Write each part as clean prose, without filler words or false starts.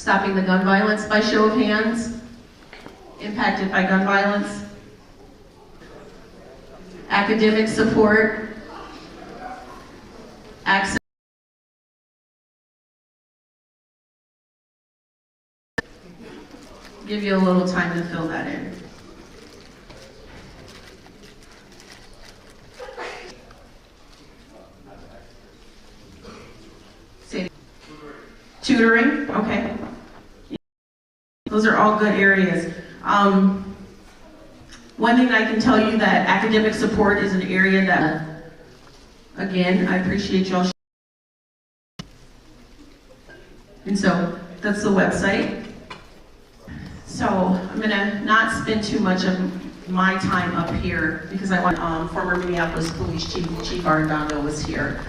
Stopping the gun violence by show of hands. Impacted by gun violence. Academic support. Access. Give you a little time to fill that in. Tutoring, okay. Those are all good areas. One thing I can tell you that academic support is an area that, again, I appreciate y'all. And so that's the website. So I'm gonna not spend too much of my time up here because I want former Minneapolis Police Chief Arredondo was here.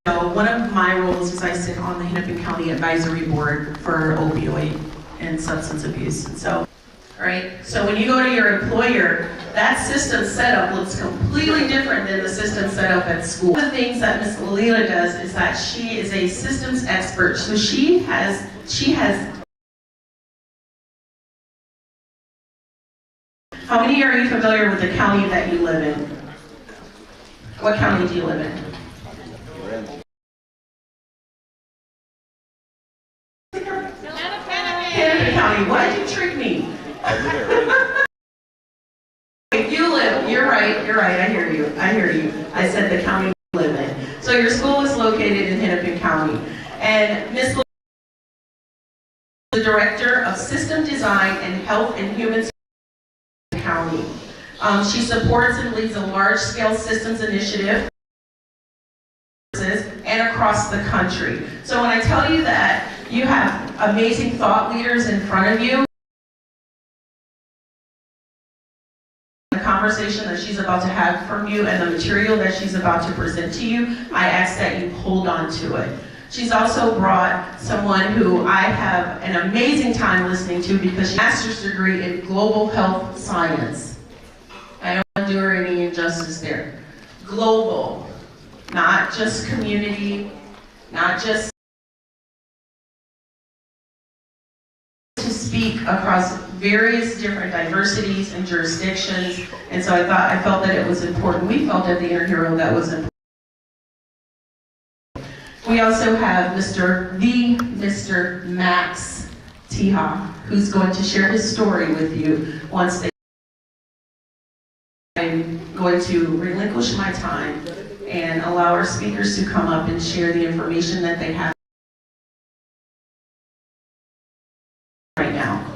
So one of my roles is I sit on the Hennepin County Advisory Board for opioid and substance abuse. And so, all right, so when you go to your employer, that system setup looks completely different than the system set up at school. One of the things that Ms. Lalila does is that she is a systems expert. So she has. How many are you familiar with the county that you live in? What county do you live in? Kmtv County. Why did you trick me? If you live, you're right, I hear you. I said the county you live in. So your school is located in Hennepin County. And Ms. is the Director of System Design and Health and Human Services County. She supports and leads a large-scale systems initiative and across the country. So when I tell you that you have amazing thought leaders in front of you, the conversation that she's about to have from you and the material that she's about to present to you, I ask that you hold on to it. She's also brought someone who I have an amazing time listening to because she has a master's degree in global health science. I don't want to do her any injustice there. Global, not just community, not just to speak across various different diversities and jurisdictions. And so I felt that it was important. We felt at the Inner Hero that was important. We also have Mr. Max Teha, who's going to share his story with you once they. I'm going to relinquish my time and allow our speakers to come up and share the information that they have right now.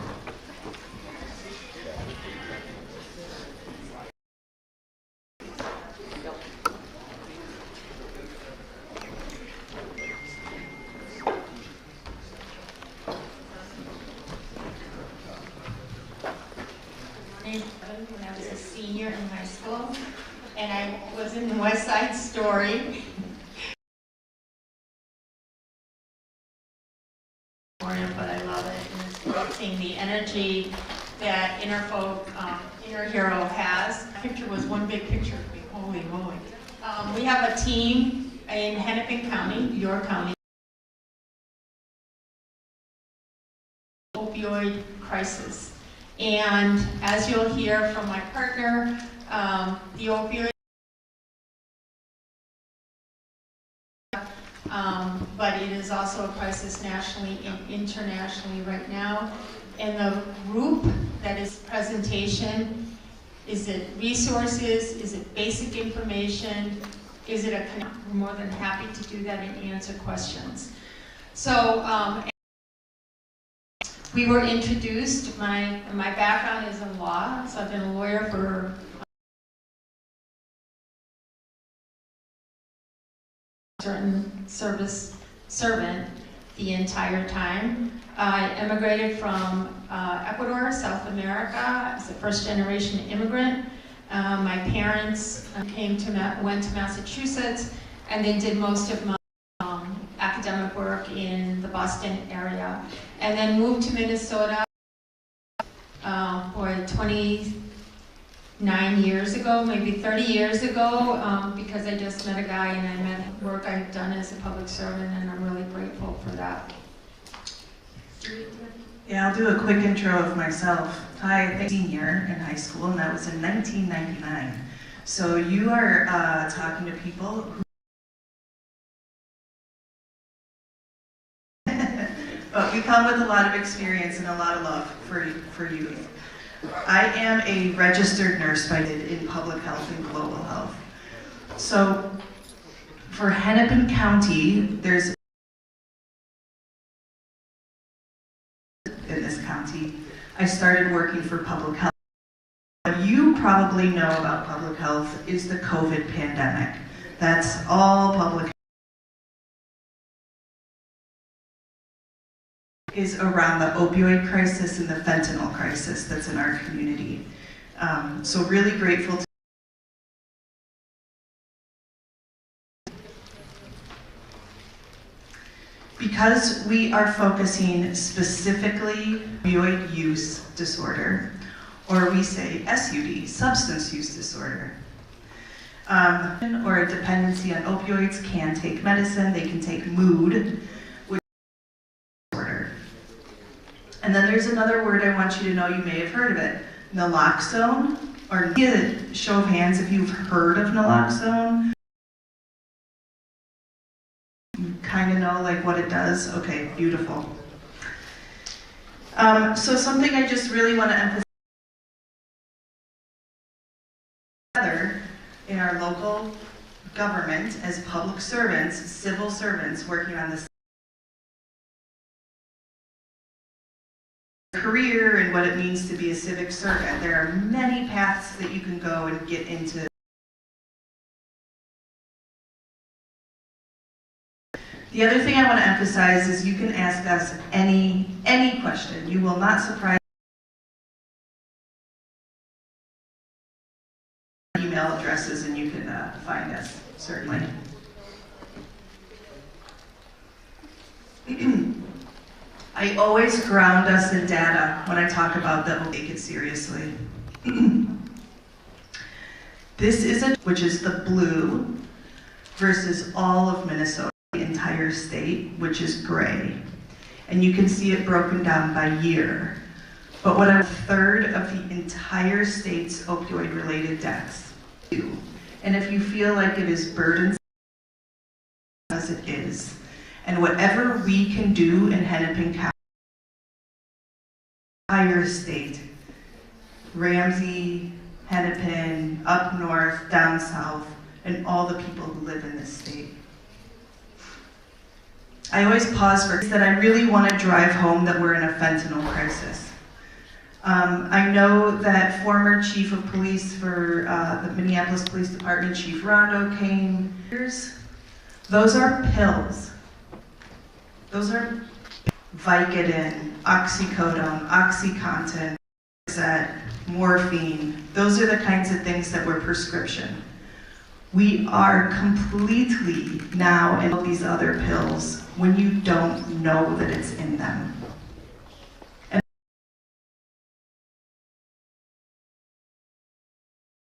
When I was a senior in high school, and I was in the West Side Story. But I love it, and it's great seeing the energy that Inner Hero has. The picture was one big picture of me, holy moly. We have a team in Hennepin County, York County, opioid crisis. And as you'll hear from my partner, the opioid, but it is also a crisis nationally and internationally right now. And the group that is presentation, is it resources, is it basic information, is it we're more than happy to do that and answer questions. So, we were introduced, my background is in law, so I've been a lawyer for certain servant the entire time. I immigrated from Ecuador, South America, as a first-generation immigrant. My parents went to Massachusetts and then did most of my academic work in the Boston area, and then moved to Minnesota 29 years ago, maybe 30 years ago, because I just met a guy and I met work I've done as a public servant, and I'm really grateful for that. Yeah, I'll do a quick intro of myself. Hi, I'm a senior in high school, and that was in 1999. So you are talking to people who but we come with a lot of experience and a lot of love for youth. I am a registered nurse in public health and global health. So for Hennepin County, there's in this county, I started working for public health. What you probably know about public health is the COVID pandemic. That's all public health is around the opioid crisis and the fentanyl crisis that's in our community. So really grateful to because we are focusing specifically opioid use disorder, or we say SUD, substance use disorder. Or a dependency on opioids can take medicine, they can take mood, which is disorder. And then there's another word I want you to know, you may have heard of it, naloxone, or show of hands if you've heard of naloxone. Kind of know like what it does? Okay, beautiful. So something I just really want to emphasize together in our local government as public servants, civil servants working on this career and what it means to be a civic servant. There are many paths that you can go and get into. The other thing I want to emphasize is you can ask us any question. You will not surprise email addresses and you can find us, certainly. I always ground us in data when I talk about that. We'll take it seriously. This is which is the blue versus all of Minnesota. Entire state, which is gray. And you can see it broken down by year. But what a third of the entire state's opioid-related deaths do. And if you feel like it is burdensome, as it is, and whatever we can do in Hennepin County, entire state, Ramsey, Hennepin, up north, down south, and all the people who live in this state. I always pause for that. I really want to drive home that we're in a fentanyl crisis. I know that former chief of police for the Minneapolis Police Department, Chief Rondo, came. Those are pills. Those are Vicodin, oxycodone, OxyContin, morphine. Those are the kinds of things that were prescription. We are completely now in all these other pills when you don't know that it's in them. And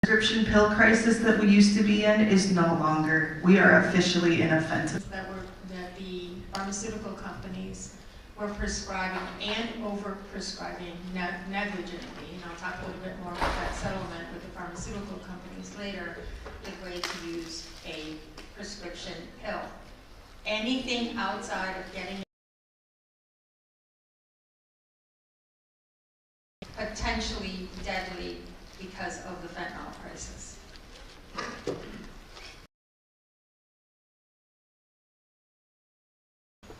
the prescription pill crisis that we used to be in is no longer. We are officially in a fentanyl. That the pharmaceutical companies were prescribing and over-prescribing negligently. And I'll talk a little bit more about that settlement with the pharmaceutical companies later. The way to use a prescription pill. Anything outside of getting potentially deadly because of the fentanyl crisis.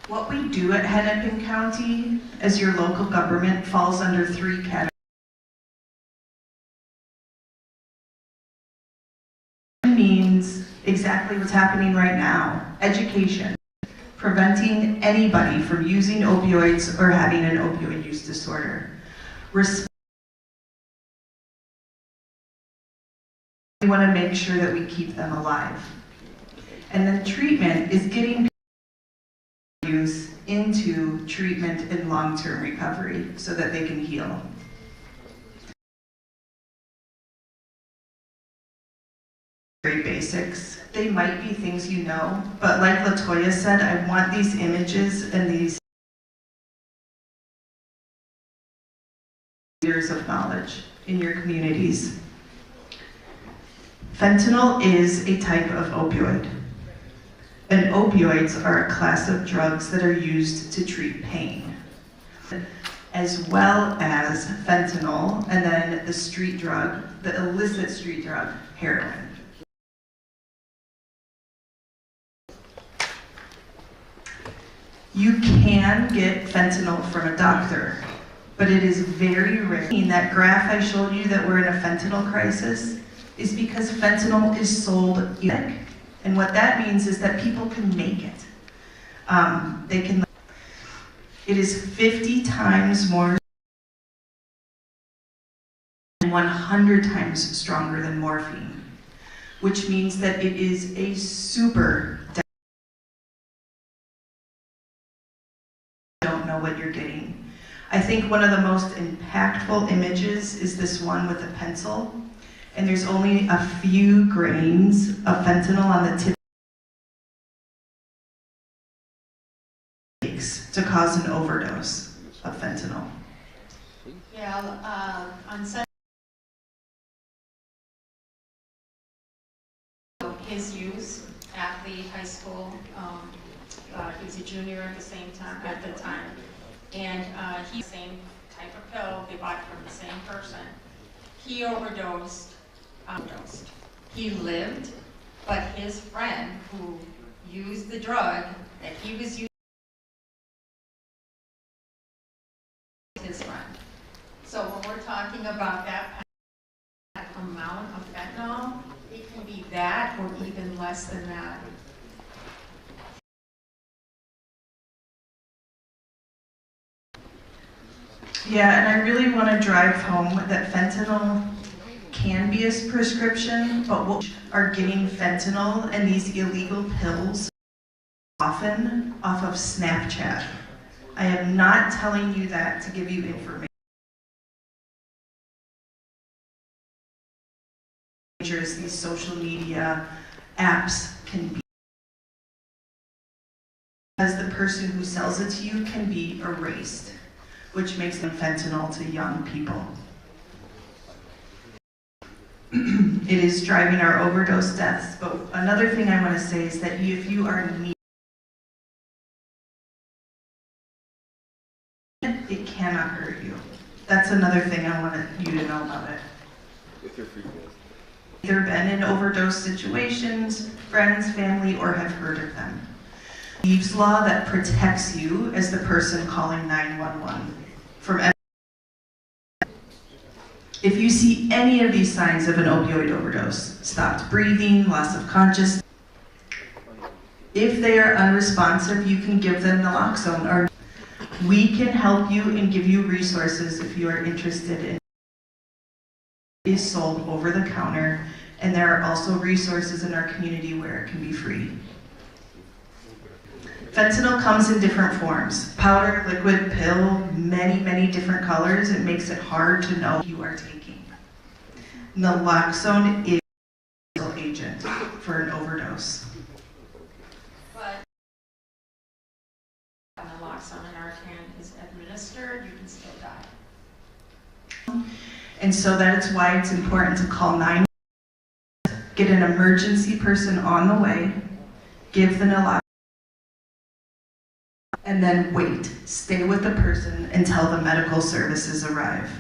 What we do at Hennepin County as your local government falls under 3 categories. Means exactly what's happening right now. Education. Preventing anybody from using opioids or having an opioid use disorder. We want to make sure that we keep them alive. And then treatment is getting use into treatment and long-term recovery so that they can heal. Very basics. They might be things you know, but like LaToya said, I want these images and these years of knowledge in your communities. Fentanyl is a type of opioid. And opioids are a class of drugs that are used to treat pain, as well as fentanyl, and then the street drug, the illicit street drug, heroin. You can get fentanyl from a doctor, but it is very rare. That graph I showed you that we're in a fentanyl crisis is because fentanyl is sold illicit. And what that means is that people can make it. It is 50 times more and 100 times stronger than morphine, which means that it is a super don't know what you're getting. I think one of the most impactful images is this one with a pencil, and there's only a few grains of fentanyl on the tip to cause an overdose of fentanyl. Yeah, on Sunday, his use, athlete, high school, he was a junior at the same time, and he the same type of pill they bought from the same person. He overdosed. He lived, but his friend who used the drug that he was using, his friend. So when we're talking about that amount of fentanyl, it can be that or even less than that. Yeah, and I really want to drive home that fentanyl can be a prescription, but what are getting fentanyl and these illegal pills often off of Snapchat. I am not telling you that to give you information. These social media apps can be, because the person who sells it to you can be erased, which makes them fentanyl to young people. It is driving our overdose deaths, but another thing I want to say is that if you are in need, it cannot hurt you. That's another thing I want you to know about it. Either been in overdose situations, friends, family, or have heard of them. Leaves law that protects you as the person calling 911 from. If you see any of these signs of an opioid overdose, stopped breathing, loss of consciousness, if they are unresponsive, you can give them naloxone, or we can help you and give you resources if you are interested in. It is sold over the counter, and there are also resources in our community where it can be free. Fentanyl comes in different forms: powder, liquid, pill, many, many different colors. It makes it hard to know what you are taking. Naloxone is an agent for an overdose. But naloxone in our can is administered, you can still die. And so that's why it's important to call 911, get an emergency person on the way, give the naloxone, and then wait. Stay with the person until the medical services arrive.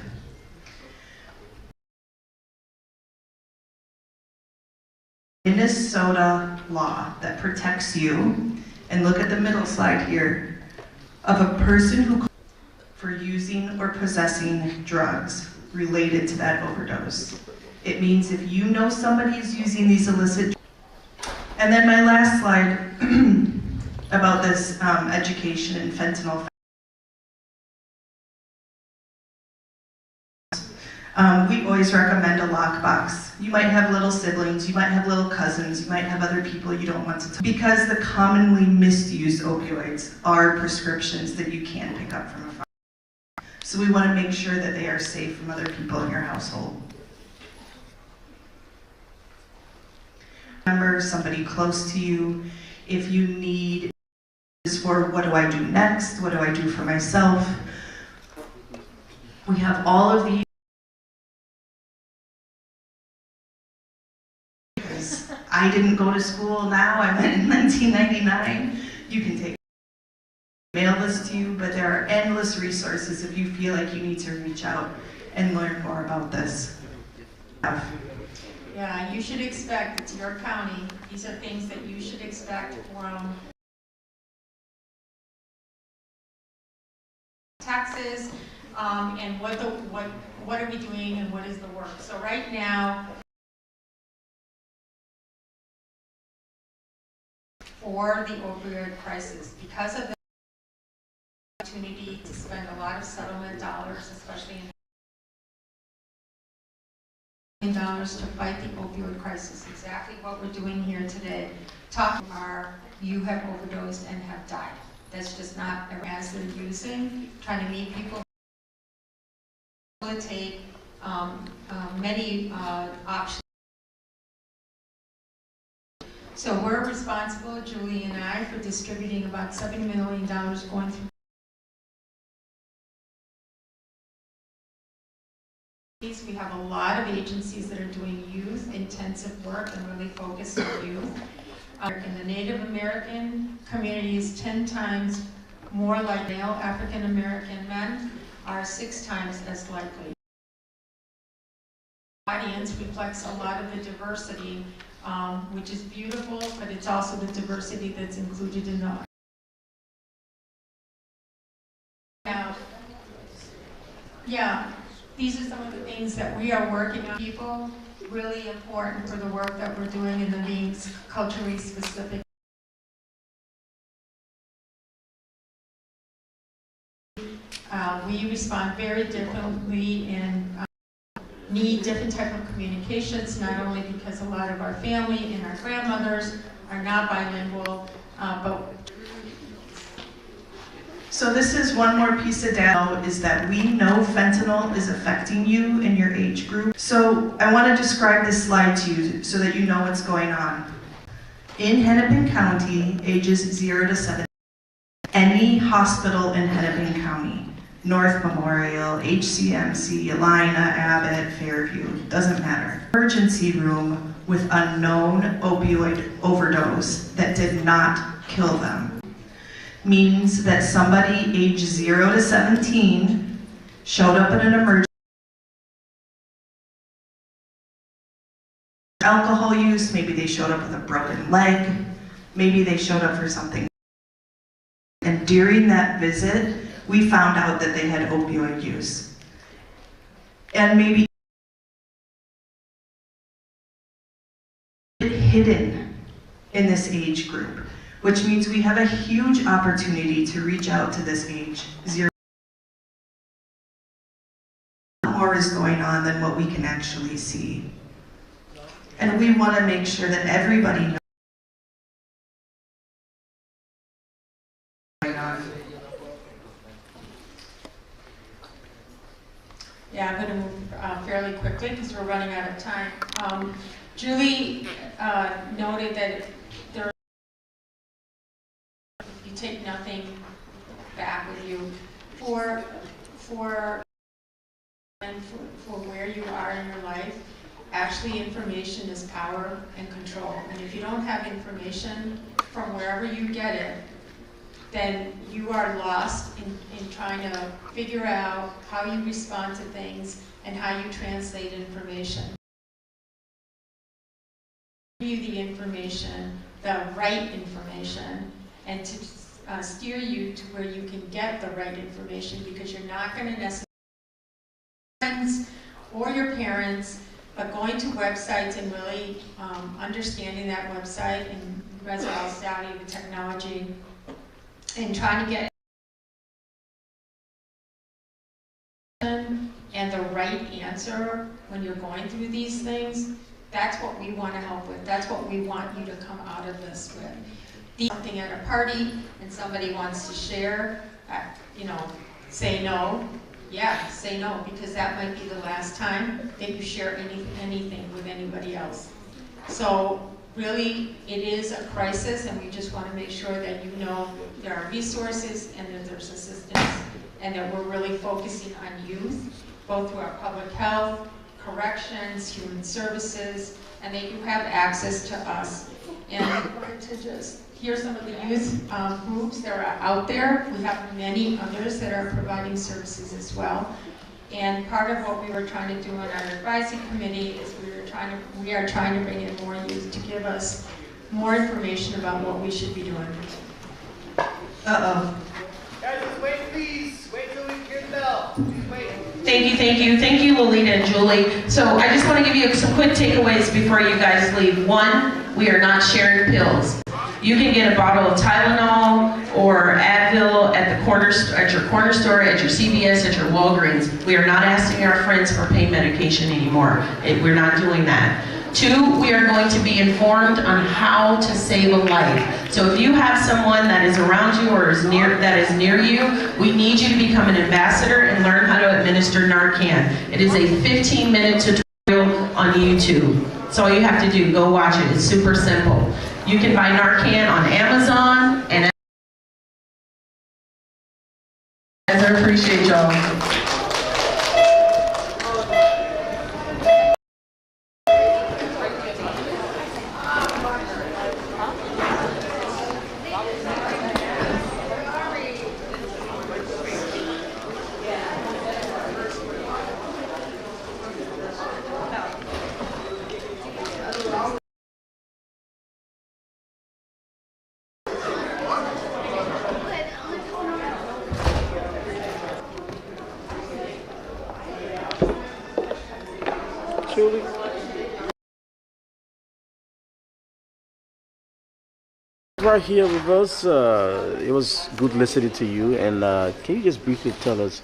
Minnesota law that protects you, and look at the middle slide here, of a person who for using or possessing drugs related to that overdose. It means if you know somebody is using these illicit drugs. And then my last slide about this education and fentanyl. We always recommend a lockbox. You might have little siblings, you might have little cousins, you might have other people you don't want to talk. Because the commonly misused opioids are prescriptions that you can pick up from a pharmacy. So we want to make sure that they are safe from other people in your household. Remember somebody close to you. If you need for what do I do next, what do I do for myself, we have all of these I didn't go to school now, I went in 1999. You can take mail this to you, but there are endless resources if you feel like you need to reach out and learn more about this. Yeah, you should expect, it's your county, these are things that you should expect from taxes, and what are we doing and what is the work. So right now, for the opioid crisis, because of the opportunity to spend a lot of settlement dollars, especially in dollars to fight the opioid crisis, exactly what we're doing here today. Talking are, you have overdosed and have died. That's just not as they're using, trying to meet people, facilitate many options. So we're responsible, Julie and I, for distributing about $70 million going through. We have a lot of agencies that are doing youth intensive work and really focused on youth. In the Native American community is 10 times more like male African American men are 6 times as likely. The audience reflects a lot of the diversity, which is beautiful, but it's also the diversity that's included in the. Yeah, these are some of the things that we are working on. People, really important for the work that we're doing in the being culturally specific. We respond very differently and need different type of communications, not only because a lot of our family and our grandmothers are not bilingual, but. So this is one more piece of data, is that we know fentanyl is affecting you in your age group. So I want to describe this slide to you so that you know what's going on. In Hennepin County, ages 0 to 17, any hospital in Hennepin County, North Memorial, HCMC, Alina, Abbott, Fairview, doesn't matter. Emergency room with a known opioid overdose that did not kill them means that somebody age 0 to 17 showed up in an emergency. Alcohol use, maybe they showed up with a broken leg, maybe they showed up for something. And during that visit, we found out that they had opioid use. And maybe hidden in this age group, which means we have a huge opportunity to reach out to this age 0. More is going on than what we can actually see. And we want to make sure that everybody knows. Yeah, I'm going to move fairly quickly because we're running out of time. Julie noted that there, you take nothing back with you for where you are in your life. Actually, information is power and control. And if you don't have information from wherever you get it, then you are lost in trying to figure out how you respond to things and how you translate information. Give you the information, the right information, and to steer you to where you can get the right information, because you're not going to necessarily friends or your parents, but going to websites and really understanding that website, and you guys are all savvy with technology, and trying to get and the right answer when you're going through these things. That's what we want to help with. That's what we want you to come out of this with. Something at a party and somebody wants to share, say no. Yeah, say no, because that might be the last time that you share anything with anybody else. So really, it is a crisis, and we just want to make sure that you know there are resources and that there's assistance, and that we're really focusing on youth, both through our public health, corrections, human services, and they do have access to us. And we're going to just hear some of the youth groups that are out there. We have many others that are providing services as well. And part of what we were trying to do on our advisory committee is we are trying to bring in more youth to give us more information about what we should be doing. Uh-oh. Guys, just wait, please. Wait till we hear the bell. Please wait. Thank you, Lolita and Julie. So I just want to give you some quick takeaways before you guys leave. One, we are not sharing pills. You can get a bottle of Tylenol or Advil at your corner store, at your CVS, at your Walgreens. We are not asking our friends for pain medication anymore. We're not doing that. Two, we are going to be informed on how to save a life. So if you have someone that is around you or that is near you, we need you to become an ambassador and learn how to administer Narcan. It is a 15-minute tutorial on YouTube. That's all you have to do. Go watch it. It's super simple. You can buy Narcan on Amazon, and I appreciate y'all. Julie? Right here with us, it was good listening to you, and can you just briefly tell us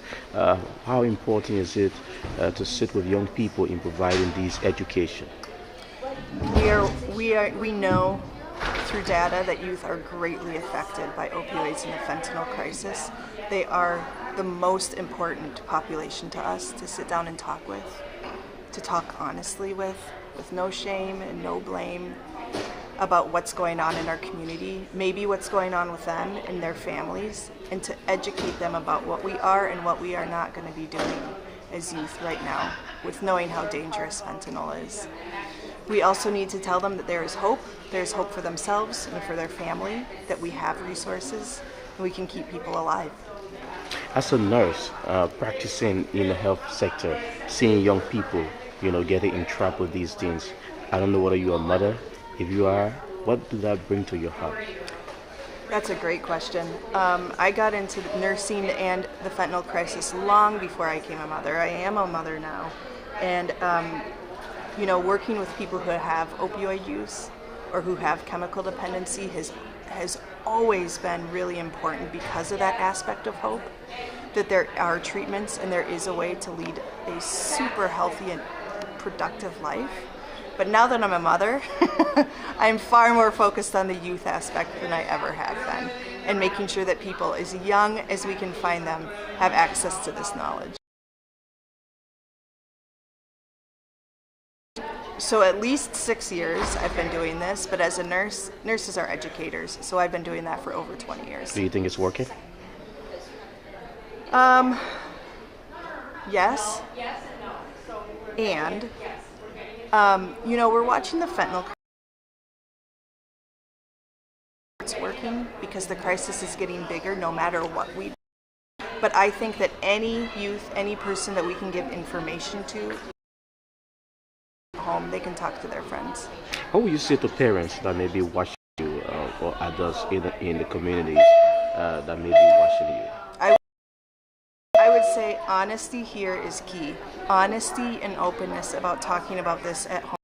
how important is it to sit with young people in providing these education? We know through data that youth are greatly affected by opioids and the fentanyl crisis. They are the most important population to us to sit down and talk with, to talk honestly with no shame and no blame about what's going on in our community, maybe what's going on with them and their families, and to educate them about what we are and what we are not going to be doing as youth right now, with knowing how dangerous fentanyl is. We also need to tell them that there is hope. There's hope for themselves and for their family, that we have resources, and we can keep people alive. As a nurse, practicing in the health sector, seeing young people, getting entrapped with these things, I don't know whether you're a mother. If you are, what did that bring to your heart? That's a great question. I got into nursing and the fentanyl crisis long before I became a mother. I am a mother now. And, working with people who have opioid use or who have chemical dependency has always been really important because of that aspect of hope, that there are treatments and there is a way to lead a super healthy and productive life. But now that I'm a mother, I'm far more focused on the youth aspect than I ever have been, and making sure that people as young as we can find them have access to this knowledge. So at least 6 years I've been doing this, but as a nurse, nurses are educators, so I've been doing that for over 20 years. Do you think it's working? Yes. And we're watching the fentanyl. It's working because the crisis is getting bigger no matter what we do. But I think that any youth, any person that we can give information to, home, they can talk to their friends. What would you say to parents that may be watching you or adults in the communities that may be watching you? I would say honesty here is key. Honesty and openness about talking about this at home.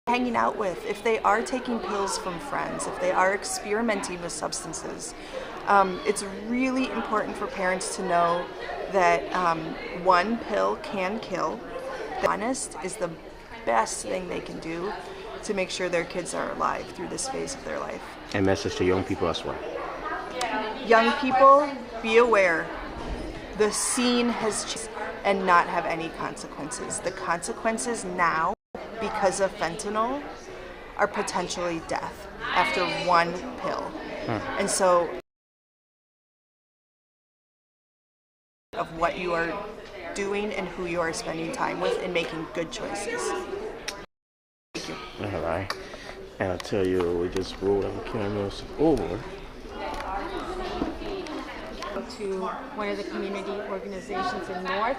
Hanging out with, if they are taking pills from friends, if they are experimenting with substances, it's really important for parents to know that one pill can kill. Honest is the best thing they can do to make sure their kids are alive through this phase of their life. A message to young people as well. Young people, be aware. The scene has changed and not have any consequences. The consequences now, because of fentanyl, are potentially death after one pill. And so, of what you are doing and who you are spending time with and making good choices. Thank you. All right. And I tell you, we just rolled our cameras over. To one of the community organizations in North,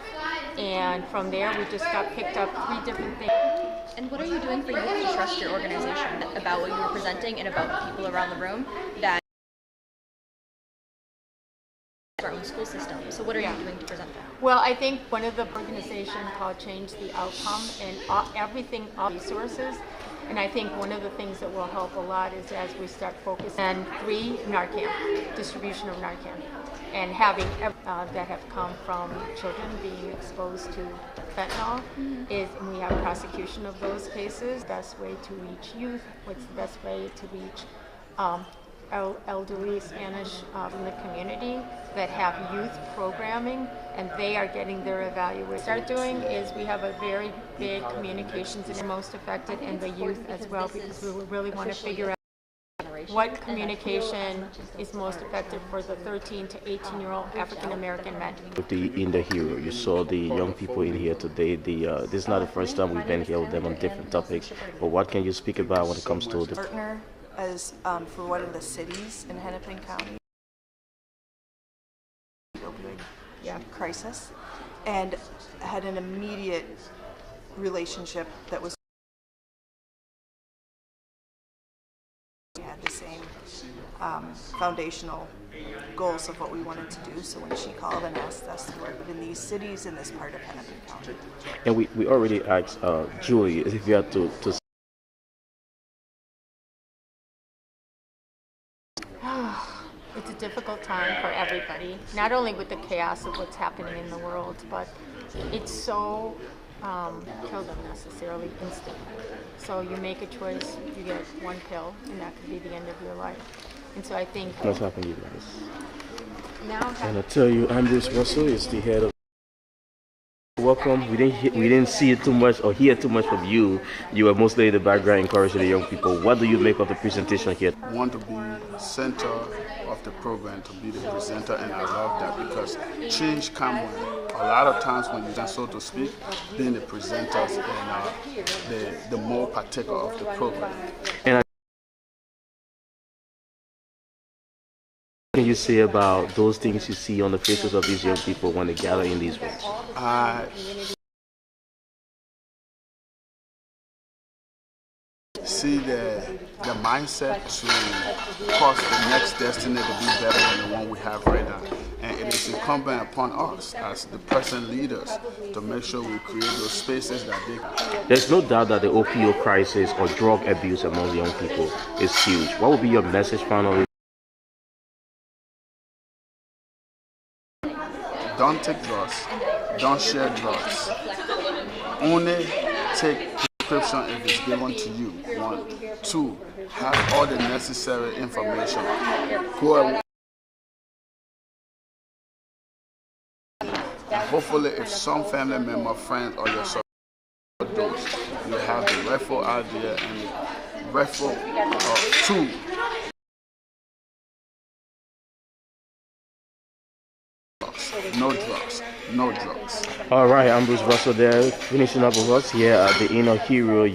and from there we just got picked up 3 different things. And what are you doing for youth to trust your organization about what you were presenting and about the people around the room that our own school system? So what are you doing to present that? Well, I think one of the organizations called Change the Outcome, and everything, all resources. And I think one of the things that will help a lot is as we start focusing on 3 Narcan, distribution of Narcan, and having that have come from children being exposed to fentanyl, is, and we have prosecution of those cases. Best way to reach youth, what's the best way to reach elderly Spanish in the community that have youth programming, and they are getting their evaluation. What we start doing is we have a very big communications and most affected, and the youth as well, because we really want to figure out what communication is most effective for the 13 to 18-year-old African American men. In the hero, you saw the young people in here today. This is not the first time we've been here with them on different topics, but what can you speak about when it comes to the Partner as for one of the cities in Hennepin County, opioid crisis, and had an immediate relationship that was had the same foundational goals of what we wanted to do. So when she called and asked us to work in these cities in this part of Hennepin County. And we already asked Julie if you had to It's a difficult time for everybody, not only with the chaos of what's happening in the world, but it's so killed them necessarily instantly. So you make a choice, you get 1 pill, and that could be the end of your life. And so I think what's happening, you guys. now, And I tell you, Ambrose Russell is the head of. Welcome. We didn't see it too much or hear too much from you. You were mostly in the background encouraging the young people. What do you make of the presentation here? I want to be center of the program, to be the presenter, and I love that because change comes when a lot of times when you, so to speak, being the presenters and the more partaker of the program. And what can you say about those things you see on the faces of these young people when they gather in these rooms? See the mindset to cause the next destiny to be better than the one we have right now. And it is incumbent upon us as the present leaders to make sure we create those spaces that they. There's no doubt that the opioid crisis or drug abuse among young people is huge. What would be your message finally? Don't take drugs. Don't share drugs. Only take prescription if it's given to you. 1, 2, have all the necessary information. Go away. Hopefully, if some family member, friend, or yourself don't, you have the rifle out there and the rifle to. No drugs. No drugs. All right, Ambrose Russell there, finishing up with us here at the Inner Hero.